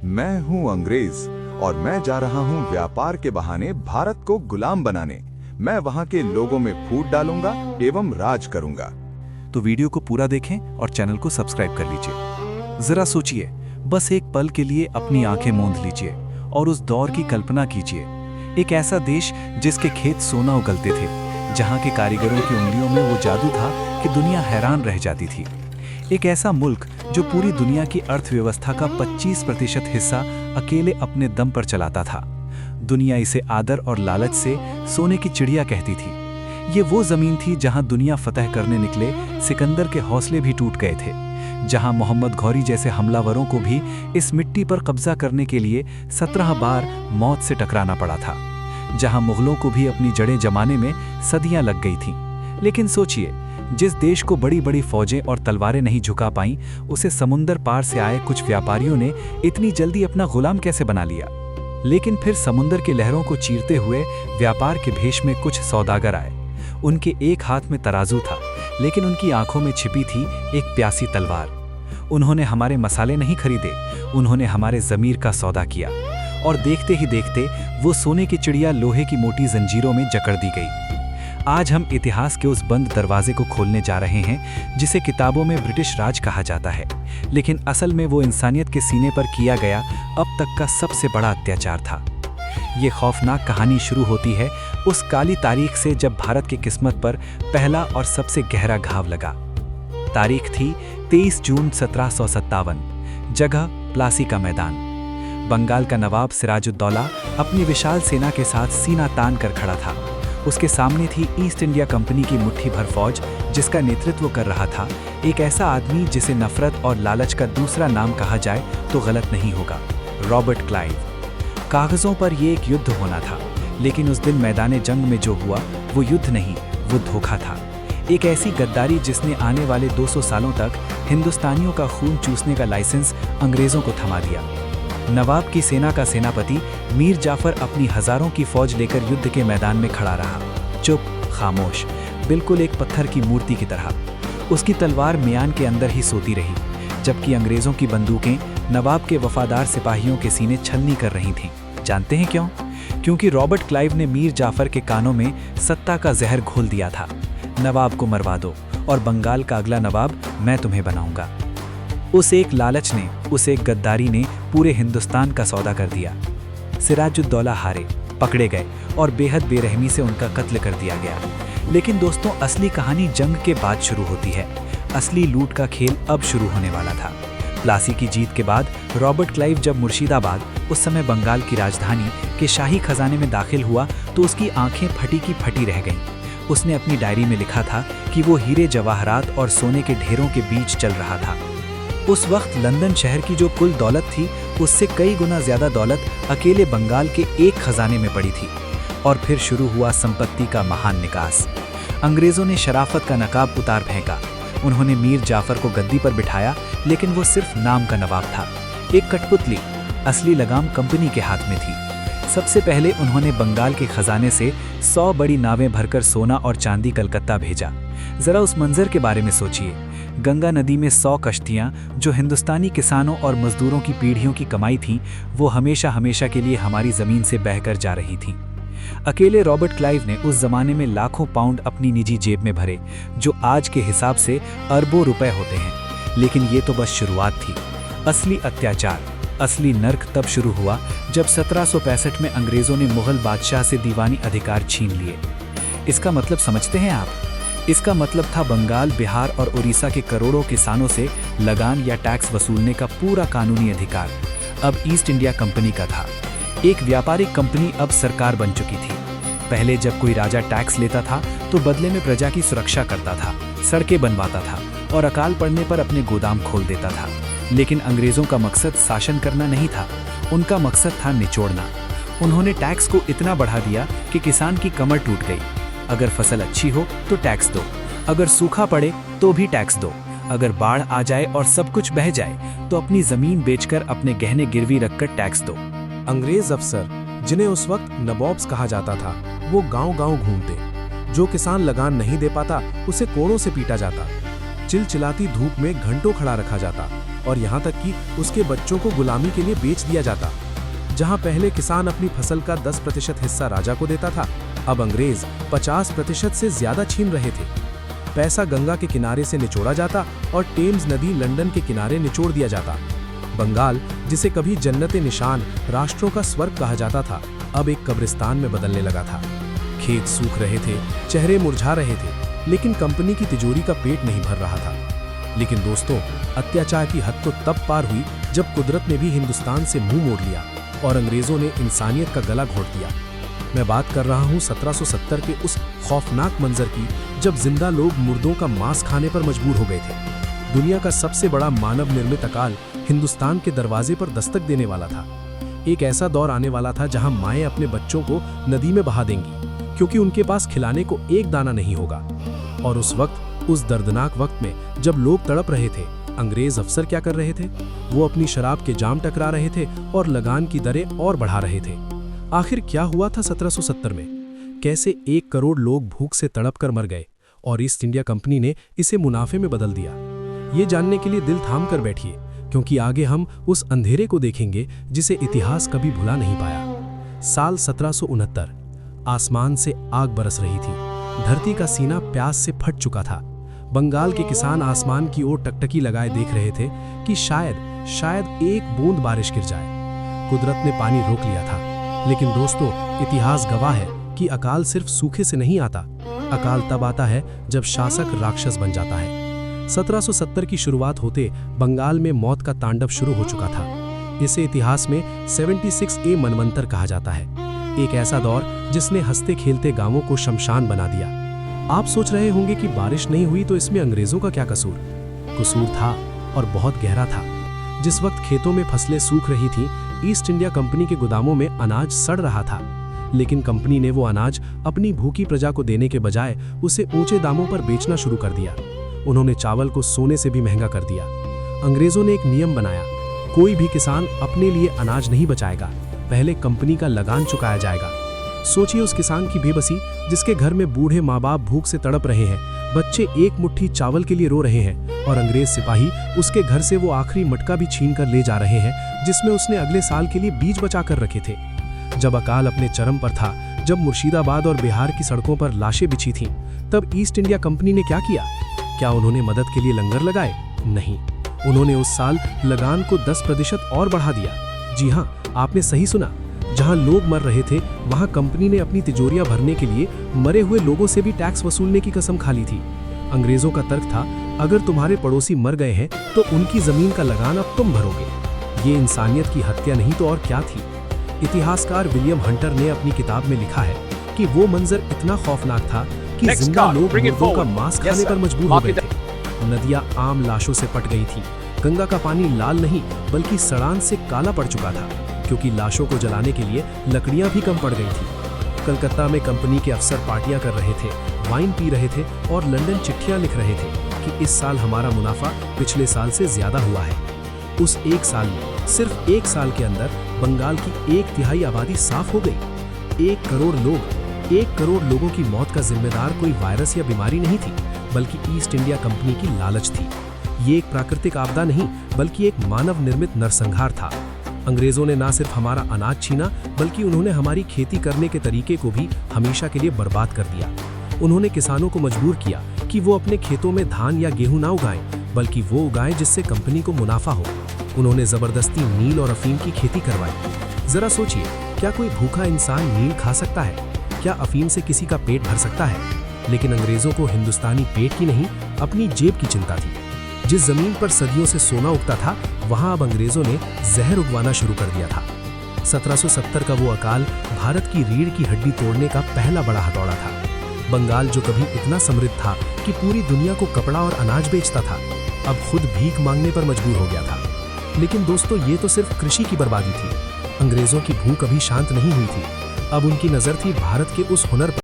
मैं हूं अंग्रेज और मैं जा रहा हूं व्यापार के बहाने भारत को गुलाम बनाने। मैं वहां के लोगों में फूट डालूंगा एवं राज करूंगा। तो वीडियो को पूरा देखें और चैनल को सब्सक्राइब कर लीजिए। जरा सोचिए, बस एक पल के लिए अपनी आंखें मूंद लीजिए और उस दौर की कल्पना कीजिए। एक ऐसा देश जिसके खेत सोना उगलते थे, जहां के कारीगरों की उंगलियों में वो जादू था कि दुनिया हैरान रह जाती थी। एक ऐसा मुल्क जो पूरी दुनिया की अर्थव्यवस्था का 25% हिस्सा अकेले अपने दम पर चलाता था। दुनिया इसे आदर और लालच से सोने की चिड़िया कहती थी। ये वो जमीन थी जहां दुनिया फतह करने निकले सिकंदर के हौसले भी टूट गए थे, जहां मोहम्मद घौरी जैसे हमलावरों को भी इस मिट्टी पर कब्जा करने के लिए 17 बार मौत से टकराना पड़ा था, जहां मुगलों को भी अपनी जड़ें जमाने में सदियां लग गई थीं। लेकिन सोचिए, जिस देश को बड़ी बड़ी फौजें और तलवारें नहीं झुका पाईं, उसे समुंदर पार से आए कुछ व्यापारियों ने इतनी जल्दी अपना गुलाम कैसे बना लिया। लेकिन फिर समुंदर की लहरों को चीरते हुए व्यापार के भेष में कुछ सौदागर आए। उनके एक हाथ में तराजू था, लेकिन उनकी आंखों में छिपी थी एक प्यासी तलवार। उन्होंने हमारे मसाले नहीं खरीदे, उन्होंने हमारे ज़मीर का सौदा किया। और देखते ही देखते वो सोने की चिड़िया लोहे की मोटी जंजीरों में जकड़ दी गई। आज हम इतिहास के उस बंद दरवाजे को खोलने जा रहे हैं जिसे किताबों में ब्रिटिश राज कहा जाता है, लेकिन असल में वो इंसानियत के सीने पर किया गया अब तक का सबसे बड़ा अत्याचार था। ये खौफनाक कहानी शुरू होती है उस काली तारीख से जब भारत की किस्मत पर पहला और सबसे गहरा घाव लगा। तारीख थी 23 जून 1757। जगह प्लासी का मैदान। बंगाल का नवाब सिराजुद्दौला अपनी विशाल सेना के साथ सीना तान कर खड़ा था। उसके सामने थी ईस्ट इंडिया कंपनी की मुट्ठी भर फौज, जिसका नेतृत्व कर रहा था एक ऐसा आदमी जिसे नफरत और लालच का दूसरा नाम कहा जाए तो गलत नहीं होगा, रॉबर्ट क्लाइव। कागजों पर यह एक युद्ध होना था, लेकिन उस दिन मैदाने जंग में जो हुआ वो युद्ध नहीं, वो धोखा था। एक ऐसी गद्दारी जिसने आने वाले 200 सालों तक हिंदुस्तानियों का खून चूसने का लाइसेंस अंग्रेजों को थमा दिया। नवाब की सेना का सेनापति मीर जाफर अपनी हजारों की फौज लेकर युद्ध के मैदान में खड़ा रहा, चुप, खामोश, बिल्कुल एक पत्थर की मूर्ति की तरह। उसकी तलवार म्यान के अंदर ही सोती रही, जबकि अंग्रेजों की बंदूकें नवाब के वफादार सिपाहियों के सीने छलनी कर रही थीं। जानते हैं क्यों? क्योंकि रॉबर्ट क्लाइव ने मीर जाफर के कानों में सत्ता का जहर घोल दिया था। नवाब को मरवा दो और बंगाल का अगला नवाब मैं तुम्हें बनाऊंगा। उस एक लालच ने, उस एक गद्दारी ने पूरे हिंदुस्तान का सौदा कर दिया। सिराजुद्दौला हारे, पकड़े गए और बेहद बेरहमी से उनका कत्ल कर दिया गया। लेकिन दोस्तों, असली कहानी जंग के बाद शुरू होती है। असली लूट का खेल अब शुरू होने वाला था। प्लासी की जीत के बाद रॉबर्ट क्लाइव जब मुर्शिदाबाद, उस समय बंगाल की राजधानी, के शाही खजाने में दाखिल हुआ तो उसकी आंखें फटी की फटी रह गईं। उसने अपनी डायरी में लिखा था कि वो हीरे जवाहरात और सोने के ढेरों के बीच चल रहा था। उस वक्त लंदन शहर की जो कुल दौलत थी, उससे कई गुना ज्यादा दौलत अकेले बंगाल के एक खजाने में पड़ी थी। और फिर शुरू हुआ संपत्ति का महान निकास। अंग्रेजों ने शराफत का नकाब उतार फेंका। उन्होंने मीर जाफर को गद्दी पर बिठाया, लेकिन वो सिर्फ नाम का नवाब था, एक कठपुतली। असली लगाम कंपनी के हाथ में थी। सबसे पहले उन्होंने बंगाल के खजाने से 100 बड़ी नावें भरकर सोना और चांदी कलकत्ता भेजा। जरा उस मंजर के बारे में सोचिए। गंगा नदी में 100 कश्तियां जो हिंदुस्तानी किसानों और मजदूरों की पीढ़ियों की कमाई थीं, वो हमेशा हमेशा के लिए हमारी जमीन से बहकर जा रही थीं। अकेले रॉबर्ट क्लाइव ने उस जमाने में लाखों पाउंड अपनी निजी जेब में भरे, जो आज के हिसाब से अरबों रुपए होते हैं। लेकिन ये तो बस शुरुआत थी। असली अत्याचार, असली नर्क तब शुरू हुआ जब 1765 में अंग्रेजों ने मुगल बादशाह से दीवानी अधिकार छीन लिए। इसका मतलब समझते हैं आप? इसका मतलब था बंगाल, बिहार और उड़ीसा के करोड़ों किसानों से लगान या टैक्स वसूलने का पूरा कानूनी अधिकार अब ईस्ट इंडिया कंपनी का था। एक व्यापारिक कंपनी अब सरकार बन चुकी थी। पहले जब कोई राजा टैक्स लेता था तो बदले में प्रजा की सुरक्षा करता था, सड़कें बनवाता था और अकाल पड़ने पर अपने गोदाम खोल देता था। लेकिन अंग्रेजों का मकसद शासन करना नहीं था, उनका मकसद था निचोड़ना। उन्होंने टैक्स को इतना बढ़ा दिया कि किसान की कमर टूट गई। अगर फसल अच्छी हो तो टैक्स दो, अगर सूखा पड़े तो भी टैक्स दो, अगर बाढ़ आ जाए और सब कुछ बह जाए तो अपनी जमीन बेचकर अपने गहने गिरवी रखकर टैक्स दो। अंग्रेज अफसर, जिन्हें उस वक्त नवाब्स कहा जाता था, वो गांव-गांव घूमते। जो किसान लगान नहीं दे पाता उसे कोड़ों से पीटा जाता, चिलचिलाती धूप में घंटों खड़ा रखा जाता और यहाँ तक कि उसके बच्चों को गुलामी के लिए बेच दिया जाता। जहाँ पहले किसान अपनी फसल का 10% हिस्सा राजा को देता था, अब अंग्रेज 50% से ज्यादा छीन रहे थे। पैसा गंगा के किनारे से निचोड़ा जाता और टेम्स नदी लंदन के किनारे निचोड़ दिया जाता। बंगाल, जिसे कभी जन्नते निशान, राष्ट्रों का स्वर्ग कहा जाता था, अब एक कब्रिस्तान में बदलने लगा था। खेत सूख रहे थे, चेहरे मुरझा रहे थे, लेकिन कंपनी की तिजोरी का पेट नहीं भर रहा था। लेकिन दोस्तों, अत्याचार की हद तो तब पार हुई जब कुदरत ने भी हिंदुस्तान से मुंह मोड़ लिया और अंग्रेजों ने इंसानियत का गला घोंट दिया। मैं बात कर रहा हूँ 1770 के उस खौफनाक मंजर की, जब जिंदा लोग मुर्दों का मांस खाने पर मजबूर हो गए थे। दुनिया का सबसे बड़ा मानव निर्मित अकाल हिंदुस्तान के दरवाजे पर दस्तक देने वाला था। एक ऐसा दौर आने वाला था जहां माएं अपने बच्चों को नदी में बहा देंगी, क्योंकि उनके पास खिलाने को एक दाना नहीं होगा। और उस वक्त, उस दर्दनाक वक्त में जब लोग तड़प रहे थे, अंग्रेज अफसर क्या कर रहे थे? वो अपनी शराब के जाम टकरा रहे थे और लगान की दरें और बढ़ा रहे थे। आखिर क्या हुआ था 1770 में? कैसे 1 करोड़ लोग भूख से तड़प कर मर गए और ईस्ट इंडिया कंपनी ने इसे मुनाफे में बदल दिया? ये जानने के लिए दिल थाम कर बैठिए, क्योंकि आगे हम उस अंधेरे को देखेंगे जिसे इतिहास कभी भुला नहीं पाया। साल 1769, आसमान से आग बरस रही थी। धरती का सीना प्यास से फट चुका था। बंगाल के किसान आसमान की ओर टकटकी लगाए देख रहे थे कि शायद एक बूंद बारिश गिर जाए। कुदरत ने पानी रोक लिया था। लेकिन दोस्तों, इतिहास गवाह है कि अकाल सिर्फ सूखे से नहीं आता। अकाल तब आता है जब शासक राक्षस बन जाता है। 1770 की शुरुआत होते बंगाल में मौत का तांडव शुरू हो चुका था। इसे इतिहास में 76A मनवंतर कहा जाता है। एक ऐसा दौर जिसने हंसते खेलते गांवों को शमशान बना दिया। आप सोच रहे होंगे कि बारिश नहीं हुई तो इसमें अंग्रेजों का क्या कसूर? कसूर था, और बहुत गहरा था। जिस वक्त खेतों में फसलें सूख रही थीं, ईस्ट इंडिया कंपनी के गोदामों में अनाज सड़ रहा था। लेकिन कंपनी ने वो अनाज अपनी भूखी प्रजा को देने के बजाय उसे ऊंचे दामों पर बेचना शुरू कर दिया। उन्होंने चावल को सोने से भी महंगा कर दिया। अंग्रेजों ने एक नियम बनाया, कोई भी किसान अपने लिए अनाज नहीं बचाएगा, पहले कंपनी का लगान चुकाया जाएगा। सोचिए उस किसान की बेबसी, जिसके घर में बूढ़े माँ बाप भूख से तड़प रहे हैं, बच्चे एक मुट्ठी चावल के लिए रो रहे हैं, और अंग्रेज सिपाही उसके घर से वो आखिरी मटका भी छीन कर ले जा रहे हैं जिसमें उसने अगले साल के लिए बीज बचा कर रखे थे। जब अकाल अपने चरम पर था, जब मुर्शिदाबाद और बिहार की सड़कों पर लाशें बिछी थीं, तब ईस्ट इंडिया कंपनी ने क्या किया? क्या उन्होंने मदद के लिए लंगर लगाए? नहीं, उन्होंने उस साल लगान को 10% और बढ़ा दिया। जी हाँ, आपने सही सुना। जहां लोग मर रहे थे, वहां कंपनी ने अपनी तिजोरियां भरने के लिए मरे हुए लोगों से भी टैक्स वसूलने की कसम खा ली थी। अंग्रेजों का तर्क था, अगर तुम्हारे पड़ोसी मर गए हैं तो उनकी जमीन का लगान अब तुम भरोगे। ये इंसानियत की हत्या नहीं तो और क्या थी? इतिहासकार विलियम हंटर ने अपनी किताब में लिखा है कि वो मंजर इतना खौफनाक था कि जिंदा लोग मुर्दों का मांस खाने पर मजबूर हो गए थे। नदियां आम लाशों से पट गई थी। गंगा का पानी लाल नहीं बल्कि सड़ान से काला पड़ चुका था, क्योंकि लाशों को जलाने के लिए लकड़ियां भी कम पड़ गई थी। कलकत्ता में कंपनी के अफसर पार्टियां कर रहे थे, वाइन पी रहे थे और लंदन चिट्ठियां लिख रहे थे कि इस साल हमारा मुनाफा पिछले साल से ज्यादा हुआ है। उस एक साल में, सिर्फ एक साल के अंदर बंगाल की 1/3 आबादी साफ हो गई। 1 करोड़ लोगों की मौत का जिम्मेदार कोई वायरस या बीमारी नहीं थी, बल्कि ईस्ट इंडिया कंपनी की लालच थी। ये एक प्राकृतिक आपदा नहीं, बल्कि एक मानव निर्मित नरसंहार था। अंग्रेजों ने न सिर्फ हमारा अनाज छीना, बल्कि उन्होंने हमारी खेती करने के तरीके को भी हमेशा के लिए बर्बाद कर दिया। उन्होंने किसानों को मजबूर किया कि वो अपने खेतों में धान या गेहूं ना उगाएं, बल्कि वो उगाएं जिससे कंपनी को मुनाफा हो। उन्होंने जबरदस्ती नील और अफीम की खेती करवाई। जरा सोचिए, क्या कोई भूखा इंसान नील खा सकता है? क्या अफीम से किसी का पेट भर सकता है? लेकिन अंग्रेजों को हिंदुस्तानी पेट की नहीं, अपनी जेब की चिंता थी। जिस जमीन पर सदियों से सोना उगता था, वहां अब अंग्रेजों ने जहर उगवाना शुरू कर दिया था। 1770 का वो अकाल भारत की रीढ़ की हड्डी तोड़ने का पहला बड़ा हथौड़ा था। बंगाल, जो कभी इतना समृद्ध था कि पूरी दुनिया को कपड़ा और अनाज बेचता था, अब खुद भीख मांगने पर मजबूर हो गया था। लेकिन दोस्तों, ये तो सिर्फ कृषि की बर्बादी थी। अंग्रेजों की भूख अभी शांत नहीं हुई थी। अब उनकी नजर थी भारत के उस हुनर पर